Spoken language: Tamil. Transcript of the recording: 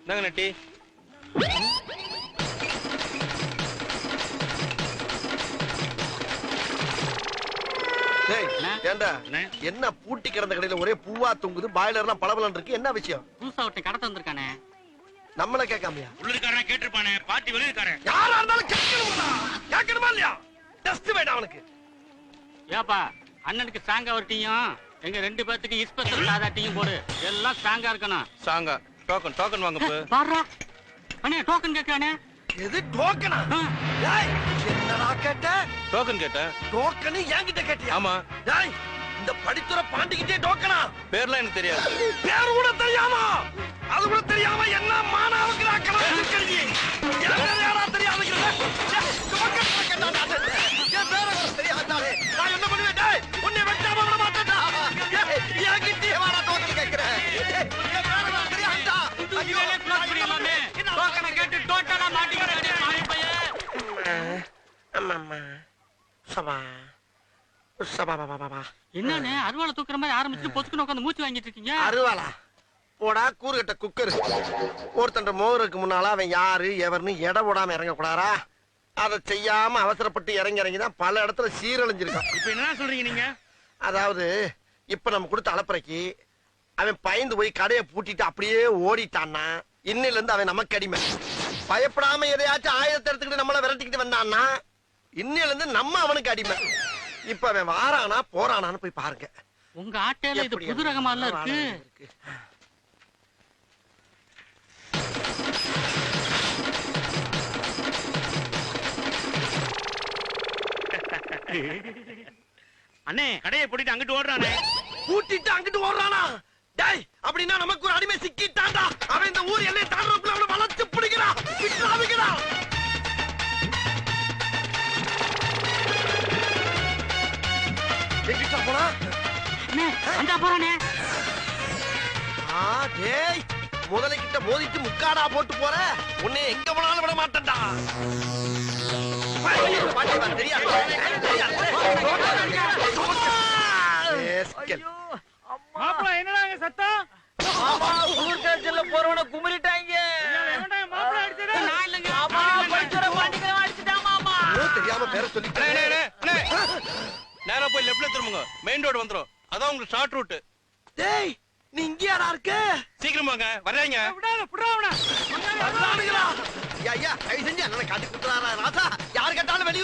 இந்தாங்க நட்டி. ஏண்டா என்ன பூட்டி கிடந்த கடையில ஒரே பூவா தொங்குது, பாய்லர்லாம் பளபளன்னு இருக்கு, என்ன விஷயம்? புதுசா ஒருத்தன் கடத்த வந்திருக்கானே. நம்மள கேட்காமையா? உள்ளுக்காரனா கேட்டிருப்பானே, பாட்டி வெளியிருக்காரன். யாரா இருந்தாலும் கேட்கணுமா? கேட்கணுமா இல்லையா? டெஸ்ட் வேண்டாம் அவனுக்கு. ஏப்பா அண்ணனுக்கு ஸ்ட்ராங்கா ஒரு டீயும் எங்க 2 பேத்துக்கு ஸ்பெஷல் சாதா டீயும் போடு. எல்லாம் ஸ்ட்ராங்கா இருக்கணும். சாங்கா டோக்கன் டோக்கன் வாங்க போ. பாருடா அண்ணே டோக்கன் கேக்குறானே. எது டோக்கனா? டேய் என்னடா கேட்ட? டோக்கன் கேட்டேன். டோக்கன் என்கிட்ட கேட்டியா? ஆமா. டேய் இந்த படித்துற பாண்டிக்கிட்டே டோக்கனா? பேர்லாம் எனக்கு தெரியாது. பேர் கூட தெரியாம? அது கூட தெரியாம என்ன மானாவுக்கு நான் கலந்து கல்வி. என்ன யாரா தெரியாதுங்கற? டோக்கன் கேட்டாடா. என் பேர கூட தெரியாதானே. நான் என்ன பண்ணுவேன் டேய்? உன்னை வெட்டாம விட மாட்டேன்டா. என்கிட்ட வாடா டோக்கன் கேக்குற. என் பேர கூட தெரியாதா? ஐயோ க்ளோஸ் பண்ணிடலாமே. டோக்கனை கேட்டு டோட்டலா மாட்டிக்கிட்டானே மாமி பையன். அம்மா சபா சபா. என்னன்னு அருவாளை தூக்குற மாதிரி ஆரம்பிச்சு பொசுக்குன்னு உட்காந்து மூச்சு வாங்கிட்டு இருக்கீங்க. அருவாளா? போடா கூறுகட்ட குக்கர். ஒருத்தன் மோகருக்கு முன்னால அவன் யாரு எவர்னு எடை போடாம இறங்க கூடாரா? அதை செய்யாம அவசரப்பட்டு இறங்கிதான் பல இடத்துல சீரழிஞ்சிருக்கான். இப்ப என்ன சொல்றீங்க நீங்க? அதாவது இப்ப நம்ம கொடுத்த அலப்பறைக்கு அவன் பயந்து போய் கடையை பூட்டிட்டு அப்படியே ஓடிட்டான்னா இன்னில இருந்து அவன் நமக்கு அடிமை. பயப்படாம எதையாச்சும் ஆயுதத்தை எடுத்துக்கிட்டு நம்மள விரட்டிக்கிட்டு வந்தான்னா இன்னில இருந்து நம்ம அவனுக்கு அடிமை. இப்ப அவன் வாரானா போறானான்னு போய் பாருங்க. உங்க ஆட்டையில இது புது ரகமா இருக்கு. அண்ணே கடையை பூட்டிட்டு அங்கிட்டு ஓடுறானே. பூட்டிட்டு அங்கிட்டு ஓடுறானா? டேய் அப்படின்னா நமக்கு ஒரு அடிமை சிக்கிட்டான்டா. அவன் இந்த ஊர் எல்லையை தாண்டறதுக்குள்ள அவனை வளைச்சு பிடிக்கிறான். விட்டுறாதீங்கடா. எங்கிட்ட போனா? அண்ணே அந்த போறானே. டேய் முதலைக்கிட்ட மோதிட்டு முக்காடா போட்டு போற. உன்னை எங்க போனாலும் விட மாட்டேன்டா. மாப்ள என்னடா சத்தம்? மாமா ஊர் தேர்தல்ல போறவன குமிரிட்டாங்க. மாப்ள அடிச்சதே நான் இல்லங்க. மாமா படிச்சற பாண்டிக்கற அடிச்சிட்டான் மாமா. தெரியாம பேர சொல்லிட்டேன். நேரா போய் லெஃப்ட்ல திரும்புங்க. மெயின் ரோட் வந்துரும். அதான் உங்களுக்கு ஷார்ட் ரூட். டேய் நீ இங்க யாரா இருக்க? சீக்கிரம் வாங்க. வர்றீங்க. விடாத புறாவனா. ஐயா ஐயா ஐயா செஞ்சு அண்ணனை காட்டி குடுறாரா ராசா. யார் கேட்டாலும் வெளிய